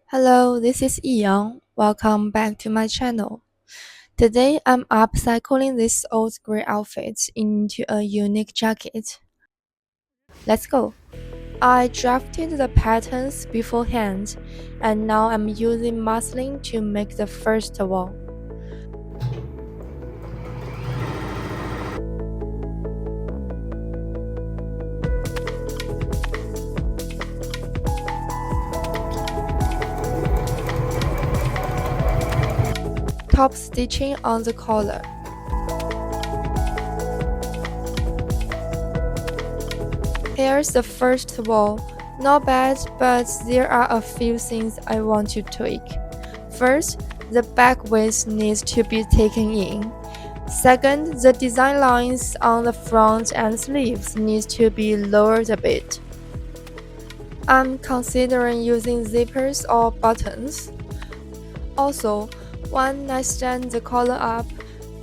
Hello, this is Yang. Welcome back to my channel. Today I'm upcycling this old gray outfit into a unique jacket. Let's go. I drafted the patterns beforehand, and now I'm using muslin to make the first wall. Top stitching on the collar. Here's the first wall. Not bad, but there are a few things I want to tweak. First, the back width needs to be taken in. Second, the design lines on the front and sleeves needs to be lowered a bit. I'm considering using zippers or buttons. Also, when I stand the collar up,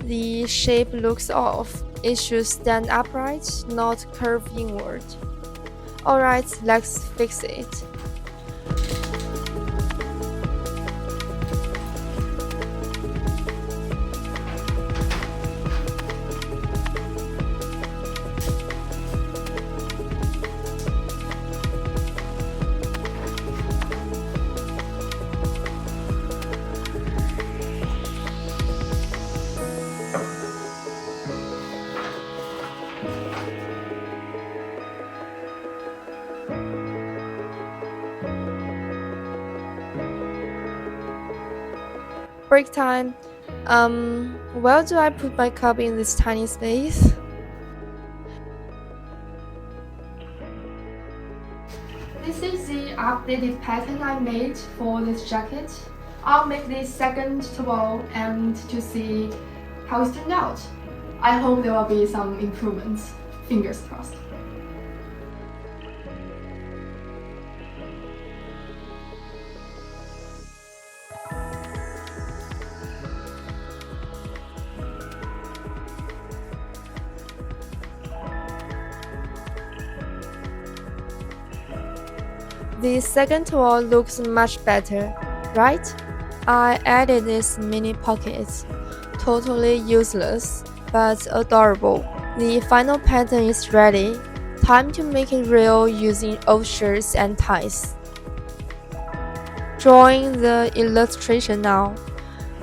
the shape looks off. It should stand upright, not curve inward. Alright, let's fix it. Break time. Where do I put my cup in this tiny space? This is the updated pattern I made for this jacket. I'll make this second twirl and to see how it turned out. I hope there will be some improvements. Fingers crossed. The second twirl looks much better, right? I added these mini pockets. Totally useless, but adorable. The final pattern is ready. Time to make it real using old shirts and ties. Drawing the illustration now.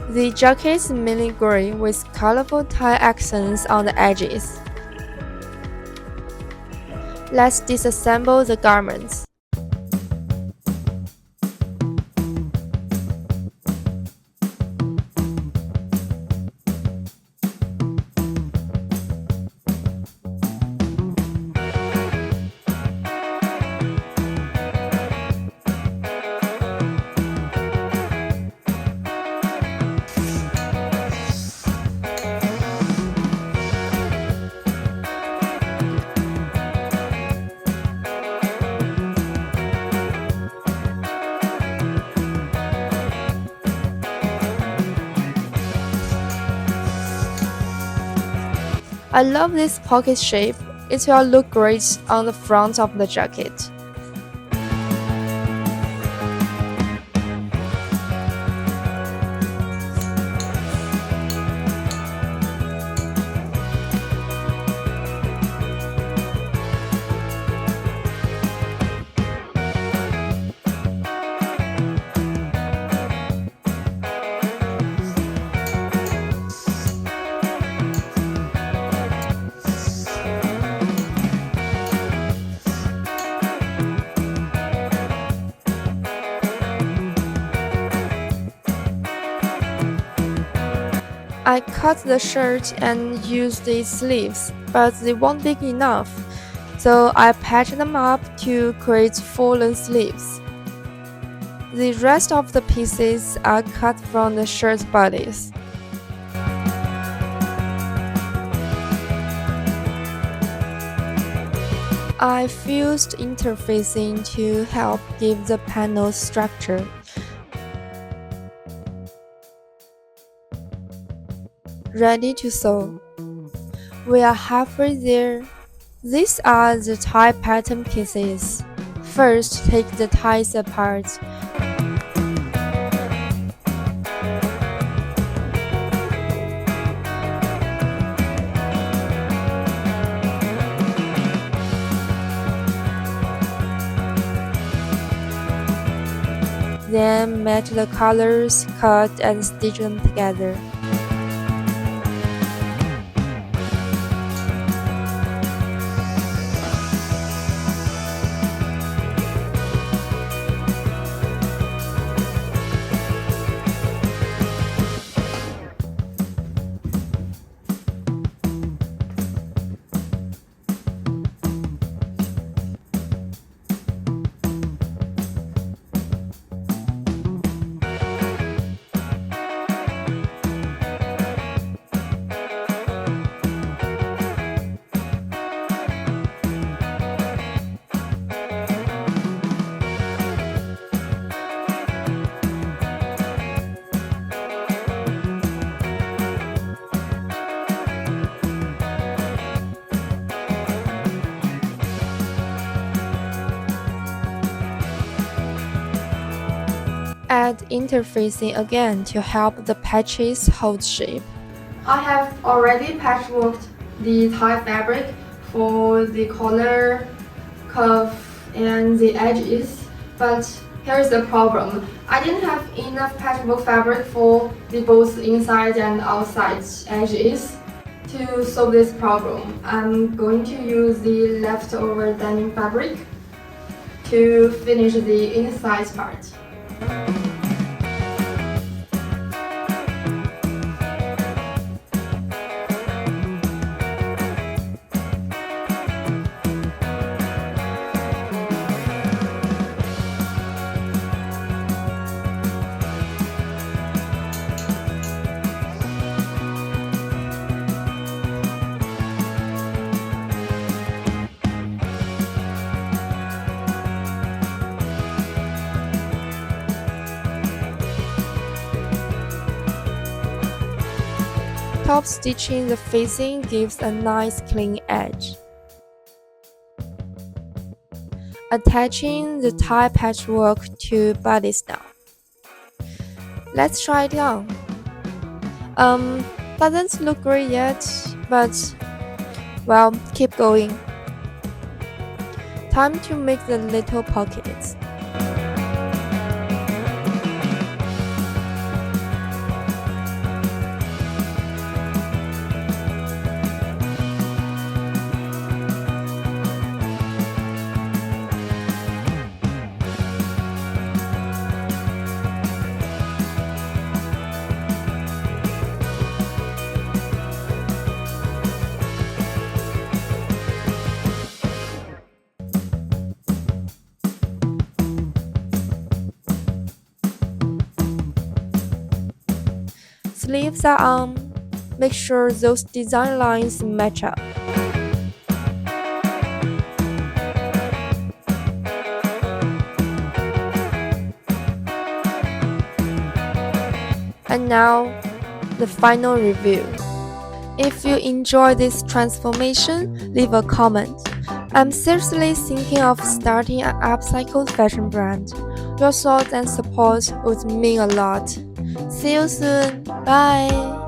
The jacket is mainly gray with colorful tie accents on the edges. Let's disassemble the garments. I love this pocket shape. It will look great on the front of the jacket. I cut the shirt and used its sleeves, but they weren't big enough, so I patched them up to create full-length sleeves. The rest of the pieces are cut from the shirt bodies. I fused interfacing to help give the panel structure. Ready to sew. We are halfway there. These are the tie pattern pieces. First, take the ties apart. Then match the colors, cut and stitch them together. Add interfacing again to help the patches hold shape. I have already patchworked the tie fabric for the collar, cuff, and the edges, but here's the problem. I didn't have enough patchwork fabric for the both inside and outside edges. To solve this problem, I'm going to use the leftover denim fabric to finish the inside part. Top stitching the facing gives a nice clean edge. Attaching the tie patchwork to bodice now. Let's try it on. Doesn't look great yet, but well, keep going. Time to make the little pockets. Sleeves are on. Make sure those design lines match up. And now, the final review. If you enjoy this transformation, leave a comment. I'm seriously thinking of starting an upcycled fashion brand. Your thoughts and support would mean a lot. See you soon. Bye.